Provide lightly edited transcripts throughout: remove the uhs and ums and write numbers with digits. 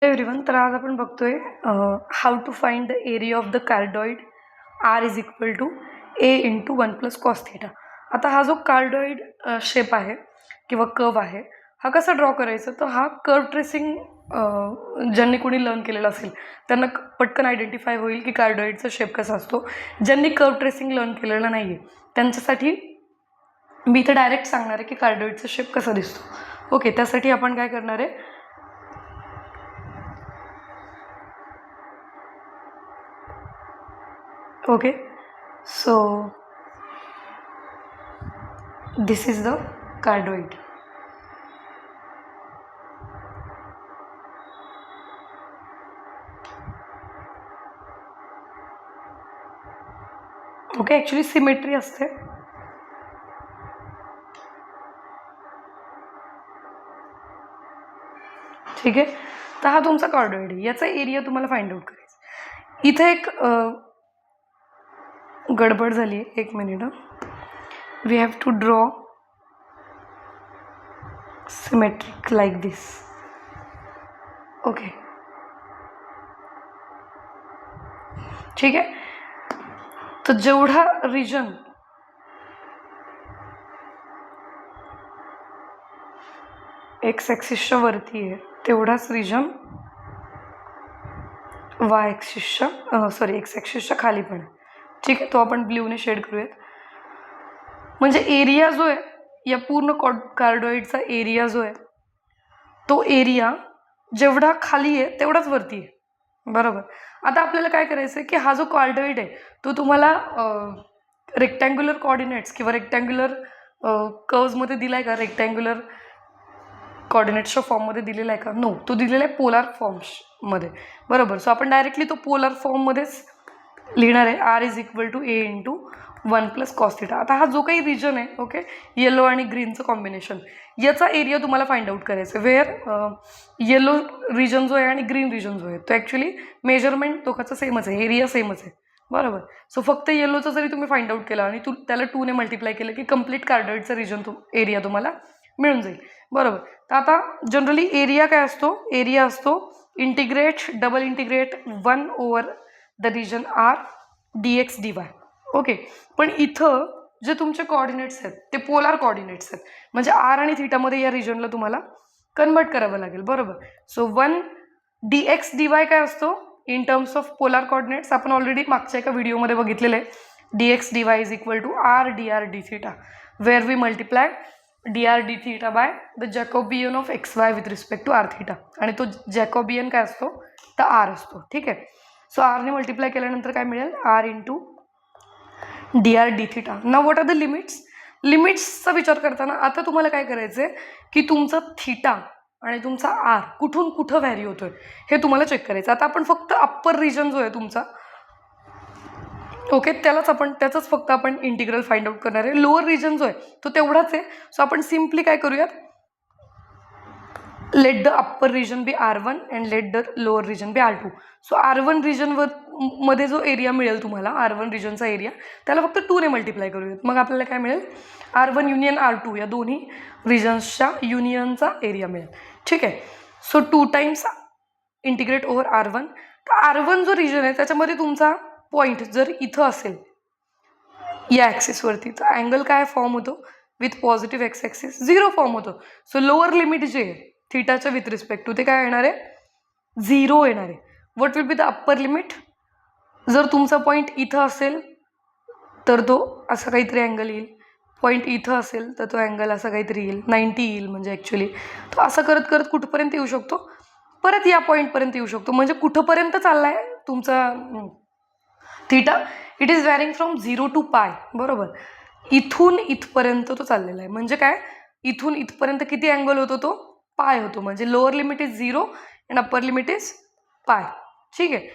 Everyone, तर आज आपण बघतोय how to find the area of the cardioid r is equal to a into 1 + cos theta. आता हा जो कार्डॉइड शेप आहे किंवा कर्व आहे, हा कसा ड्रॉ करायचा, तर हा कर्व ट्रेसिंग ज्यांनी कोणी लर्न केलेला असेल त्यांना पटकन आयडेंटिफाय होईल की कार्डॉइडचा शेप कसा असतो. ज्यांनी कर्व ट्रेसिंग लर्न केलेलं नाही आहे त्यांच्यासाठी मी इथं डायरेक्ट सांगणार आहे की कार्डॉइडचा शेप कसा दिसतो. ओके, त्यासाठी आपण काय करणार आहे, okay, so this is the cardioid. Okay, actually symmetry असते. ठीक आहे, तर हा तुमचा कार्डॉइड आहे, याचा एरिया तुम्हाला फाइंड आउट करायचा. इथे एक गडबड झाली आहे, एक minute. We have to draw symmetric like this. Okay, ठीक आहे. तर जेवढा रिजन एक्स ॲक्सिसच्या वरती आहे तेवढाच रिजन वाय ॲक्सिसच्या एक्स ॲक्सिसच्या खाली पण आहे. ठीक आहे, तो आपण ब्ल्यूने शेड करूयात. म्हणजे एरिया जो आहे, या पूर्ण कार्डॉइडचा एरिया जो आहे, तो एरिया जेवढा खाली आहे तेवढाच वरती आहे, बरोबर. आता आपल्याला काय करायचं आहे की हा जो कार्डॉइड आहे तो तुम्हाला रेक्टँग्युलर कोऑर्डिनेट्स किंवा रेक्टँग्युलर कर्व्समध्ये दिला आहे का, रेक्टँग्युलर कोऑर्डिनेट्सच्या फॉर्ममध्ये दिलेला आहे का? नो, तो दिलेला आहे पोलार फॉर्म्समध्ये, बरोबर. सो आपण डायरेक्टली तो पोलार फॉर्ममध्येच लिहिणार आहे, r is equal to a into 1 + cos theta. आता हा जो काही रिजन आहे, ओके, येलो आणि ग्रीनचं कॉम्बिनेशन, याचा एरिया तुम्हाला फाइंड आउट करायचं आहे. वेअर येलो रिजन जो आहे आणि ग्रीन रिजन जो आहे तो ॲक्च्युली मेजरमेंट दोघांचं सेमच आहे, एरिया सेमच आहे, बरोबर. सो फक्त येलोचं जरी तुम्ही फाइंड आउट केलं आणि त्याला 2ने मल्टिप्लाय केलं की कम्प्लीट कार्डॉइडचा रिजन एरिया तुम्हाला मिळून जाईल, बरोबर. तर आता जनरली एरिया काय असतो, एरिया असतो double integrate 1 the region R dx dy. Okay, पण इथं जे तुमचे कोऑर्डिनेट्स आहेत ते पोलार कोऑर्डिनेट्स आहेत, म्हणजे आर आणि थीटामध्ये या रिजनला तुम्हाला कन्वर्ट करावं लागेल, बरोबर. सो 1 dx dy काय असतो in terms of polar coordinates, आपण ऑलरेडी मागच्या एका व्हिडिओमध्ये बघितलेलं आहे. dx dy is equal to r dr d theta, where we multiply dr d theta by the Jacobian of xy with respect to r theta, आणि तो जॅकोबियन काय असतो तर आर असतो. ठीक आहे, सो आरने मल्टिप्लाय केल्यानंतर काय मिळेल, r into dr d theta. Now what are the limits. लिमिट्सचा विचार करताना आता तुम्हाला काय करायचं आहे की तुमचा थीटा आणि तुमचा आर कुठून कुठं व्हॅरी होतोय हे तुम्हाला चेक करायचं. आता आपण फक्त अप्पर रिजन जो आहे तुमचा, ओके, त्याचंच फक्त आपण इंटिग्रल फाइंड आउट करणार आहे. लोअर रिजन जो आहे तो तेवढाच आहे. सो आपण सिम्पली काय करूयात, let the upper region be R1 and let the lower region be R2. So R1 रिजनवर मध्ये जो एरिया मिळेल तुम्हाला, R1 रिजनचा एरिया, त्याला फक्त 2ने मल्टिप्लाय करूयात. मग आपल्याला काय मिळेल, R1 युनियन R2 या दोन्ही रिजन्सच्या युनियनचा एरिया मिळेल. ठीक आहे, so 2 times integrate over R1. तर R1 जो रिजन आहे त्याच्यामध्ये तुमचा पॉईंट जर इथं असेल या ॲक्सिसवरती, तर अँगल काय फॉर्म होतो with positive x axis 0 form होतो. सो लोअर लिमिट जे आहे थीटाच्या विथ रिस्पेक्ट टू ते काय येणार आहे, 0 येणार आहे. What will be the upper limit. जर तुमचा पॉईंट इथं असेल तर तो असा काहीतरी अँगल येईल, पॉईंट इथं असेल तर तो अँगल असा काहीतरी येईल, 90 येईल. म्हणजे ॲक्च्युली तो असं करत करत कुठपर्यंत येऊ शकतो, परत या पॉईंटपर्यंत येऊ शकतो. म्हणजे कुठंपर्यंत चालला आहे तुमचा theta, it is varying from 0 to π, बरोबर. इथून इथपर्यंत तो चाललेला आहे. म्हणजे काय, इथून इथपर्यंत किती अँगल होतो तो पाय होतो. म्हणजे lower limit is 0 and upper limit is पाय. ठीक आहे,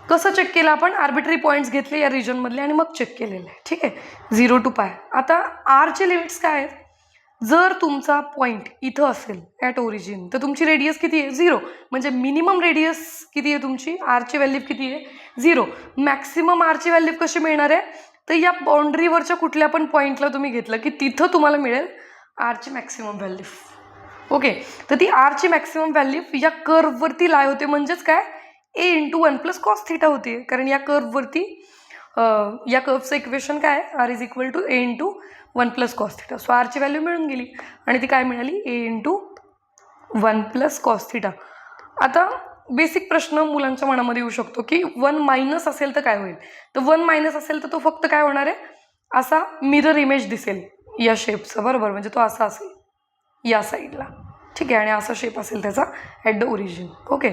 कसं चेक केलं आपण, आर्बिट्ररी पॉईंट्स घेतले या रिजनमधले आणि मग चेक केलेलं आहे. ठीक आहे, 0 to π. आता आरचे लिमिट्स काय आहेत, जर तुमचा पॉईंट इथं असेल ॲट ओरिजिन तर तुमची रेडियस किती आहे, 0. म्हणजे मिनिमम रेडियस किती आहे तुमची, आरची व्हॅल्यू किती आहे, 0. मॅक्सिमम आरची व्हॅल्यू कशी मिळणार आहे, तर या बाउंड्रीवरच्या कुठल्या पण पॉईंटला तुम्ही घेतलं की तिथं तुम्हाला मिळेल आरची मॅक्सिमम व्हॅल्यू. ओके, तर ती आरची मॅक्सिमम व्हॅल्यू या कर्ववरती लाय होते, म्हणजेच काय a into 1 plus cos theta होते, कारण या कर्ववरती या कर्वचं इक्वेशन काय आहे, r is equal to a into 1 plus cos theta. So आरची व्हॅल्यू मिळून गेली आणि ती काय मिळाली, a into 1 plus cos theta. आता बेसिक प्रश्न मुलांच्या मनामध्ये येऊ शकतो की 1 मायनस असेल तर काय होईल. तर 1 मायनस असेल तर तो फक्त काय होणार आहे, असा मिरर इमेज दिसेल या शेपचा, बरोबर, म्हणजे तो असा असेल या साईडला, ठीक आहे, आणि असा शेप असेल त्याचा at the origin. Okay,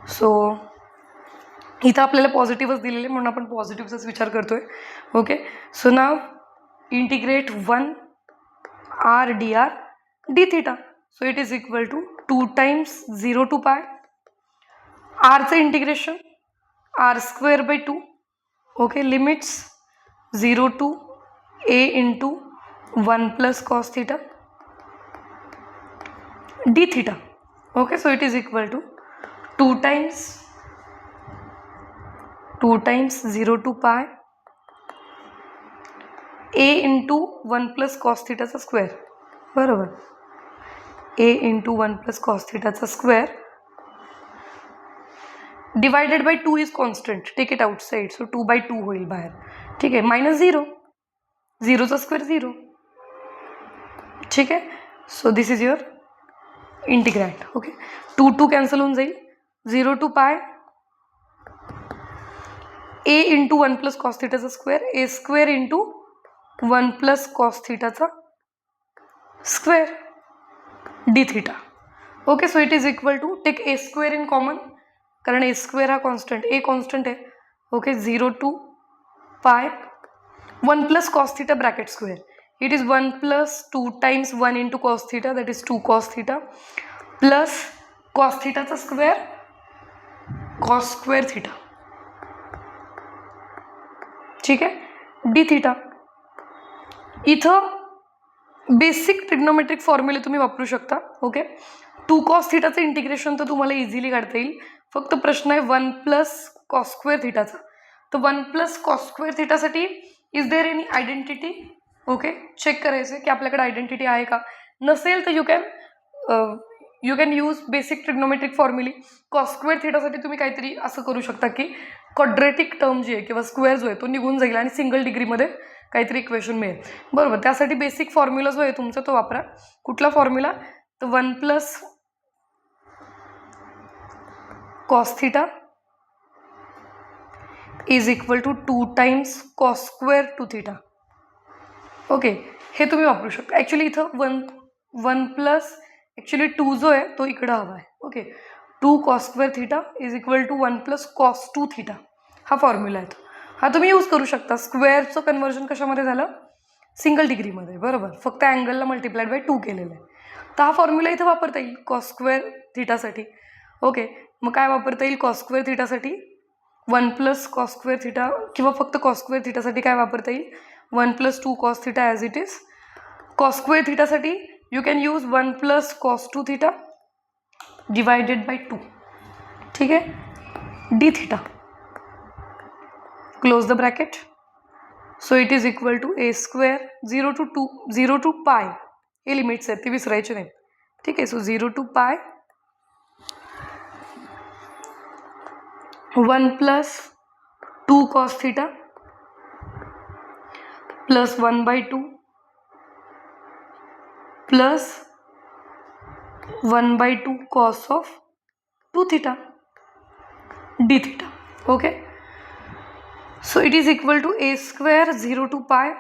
so इथं आपल्याला पॉझिटिव्हच दिलेले म्हणून आपण पॉझिटिव्हचाच विचार करतोय. Okay, so now integrate 1 r d r d theta. So it is equal to 2 times 0 to pi आरचं integration r square by 2. Okay, limits 0 to a into 1 plus cos theta d theta. Okay, so it is equal to 2 times 0 to pi a into 1 plus cos थिटाचा square, बरोबर, a into 1 plus cos थिटाचा square divided by 2 is constant, take it outside, so 2/2 होईल बाहेर, ठीक आहे, minus 0, 0चा square 0, ठीक आहे. So this is your integrand. Okay, 2 cancel होऊन जाईल, 0 to pi a into 1 plus cos थिटाचा square, a square into 1 plus cos थिटाचा square d theta. Okay, so it is equal to, take a square in common, कारण a square हा constant, a constant आहे. Okay, 0 to pi 1 plus cos theta bracket square, it is 1 plus 2 times 1 into cos theta, that is 2 cos theta plus cos थिटाचा square cos square theta, ठीक आहे, d theta. इथं basic trigonometric फॉर्म्युले तुम्ही वापरू शकता. Okay, 2 cos थिटाचं integration तर तुम्हाला इझिली काढता येईल, फक्त प्रश्न आहे 1 प्लस कॉस स्क्वेअर थिटाचा. तर 1 प्लस कॉस स्क्वेअर थिटासाठी is there any identity. Okay, check करायचं की आपल्याकडे आयडेंटिटी आहे का, नसेल तर you can use basic trigonometric फॉर्म्युली. कॉस स्क्वेअर थिटासाठी तुम्ही काहीतरी असं करू शकता की क्वाड्रेटिक टर्म जी आहे किंवा स्क्वेअर जो आहे तो निघून जाईल आणि सिंगल डिग्रीमध्ये काहीतरी इक्वेशन मिळेल, बरोबर. त्यासाठी बेसिक फॉर्म्युला जो आहे तुमचा तो वापरा. कुठला फॉर्म्युला, तर 1 plus cos theta is equal to 2 times cos square two theta. Okay, हे तुम्ही वापरू शकता. ॲक्च्युली इथं 1 प्लस ॲक्च्युली 2 जो आहे तो इकडं हवा आहे. Okay, 2 cos square theta is equal to 1 plus cos 2 theta, हा फॉर्म्युला आहे तो. हा तुम्ही यूज करू शकता. स्क्वेअरचं कन्वर्जन कशामध्ये झालं, सिंगल डिग्रीमध्ये, बरोबर, फक्त अँगलला मल्टिप्लाइड बाय 2 केलेलं आहे. तर हा फॉर्म्युला इथं वापरता येईल कॉस स्क्वेअर थिटासाठी. ओके, मग काय वापरता येईल कॉस स्क्वेअर थिटासाठी, 1 प्लस कॉस स्क्वेअर थिटा, किंवा फक्त कॉस स्क्वेअर थिटासाठी काय वापरता येईल, 1 plus 2 cos theta as it is. Cos square थिटासाठी you can use 1 plus cos 2 theta divided by 2, ठीक आहे, d theta. Close the bracket. So it is equal to a square 0 to pi, हे limits आहेत ते विसरायचे नाहीत, ठीक आहे. So 0 to pi 1 plus 2 cos theta plus 1/2 plus 1/2 cos of 2 theta d theta. Okay, so it is equal to a square 0 to pi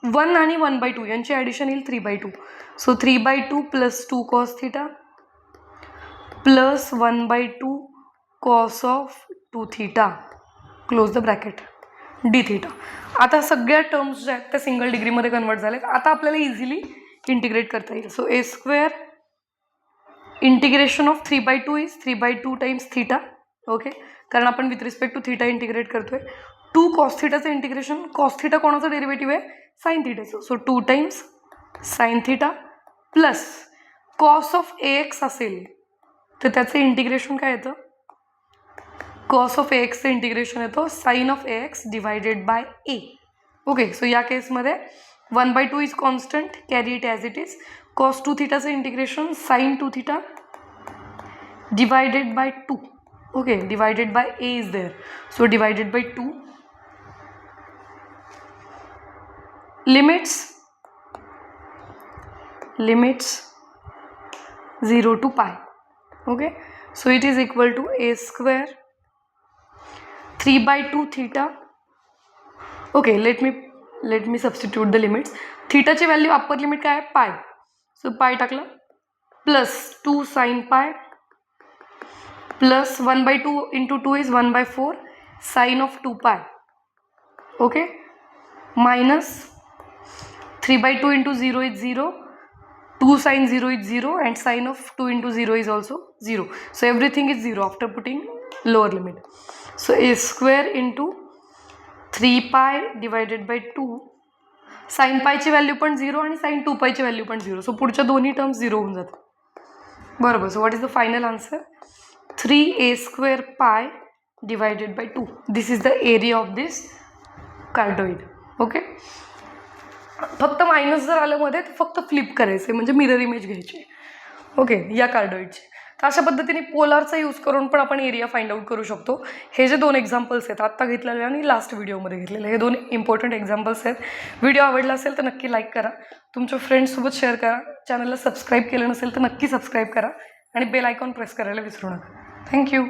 1 आणि 1/2 यांची addition येईल 3/2. So 3/2 plus 2 cos theta plus 1/2 cos of 2 theta, close the bracket, d theta. आता सगळ्या terms ज्या आहेत त्या single डिग्रीमध्ये convert झाल्यात. आता आपल्याला इझिली इंटिग्रेट करता येईल. So a square integration of 3/2 is 3/2 times theta. Okay, कारण आपण with respect to theta integrate करतोय. 2 कॉस थिटाचं इंटिग्रेशन, कॉस थिटा कोणाचं डेरिव्हेटिव्ह आहे, साइन थिटाचं. So 2 times sine theta plus cos of a x असेल तर त्याचं इंटिग्रेशन काय येतं, कॉस ऑफ ए एक्सचं इंटिग्रेशन येतो sine of a x divided by a. Okay, so या केसमध्ये 1/2 is constant, carry it as it is. Cos 2 थीटाचं integration sine 2 theta divided by 2. Okay, divided by a is there, so divided by 2. Limits 0 to pi. Okay, so it is equal to a square 3/2 theta. Okay, let me substitute the limits. Theta ची value upper limit काय आहे, pi. So pi टाकलं, plus 2 sin pi plus 1/2 into 2 is 1/4 sine of 2 pi. Okay, minus 3/2 into 0 is 0, 2 sin 0 is 0 and sin of 2 into 0 is also 0. So everything is 0 after putting lower limit. So a square into 3 pi divided by 2. sin pi ची value पण 0 आणि sin 2 pi ची value पण 0. So पुढच्या दोन्ही terms 0 होऊन जातात. बरोबर. So what is the final answer? 3a² pi divided by 2. This is the area of this cardioid. Okay, फक्त मायनस जर आलं मध्ये तर फक्त फ्लिप करायचे, म्हणजे मिरर इमेज घ्यायची. ओके, या कार्डोइडची. तर अशा पद्धतीने पोलारचा यूज करून पण आपण एरिया फाइंड आउट करू शकतो. हे जे 2 एक्झाम्पल्स आहेत, आत्ता घेतलेले आणि लास्ट व्हिडिओमध्ये घेतलेले, हे 2 इम्पॉर्टंट एक्झाम्पल्स आहेत. व्हिडिओ आवडला असेल तर नक्की लाईक करा, तुमच्या फ्रेंड्ससोबत शेअर करा, चॅनलला सबस्क्राईब केलं नसेल तर नक्की सबस्क्राईब करा आणि बेल आयकॉन प्रेस करायला विसरू नका. थँक्यू.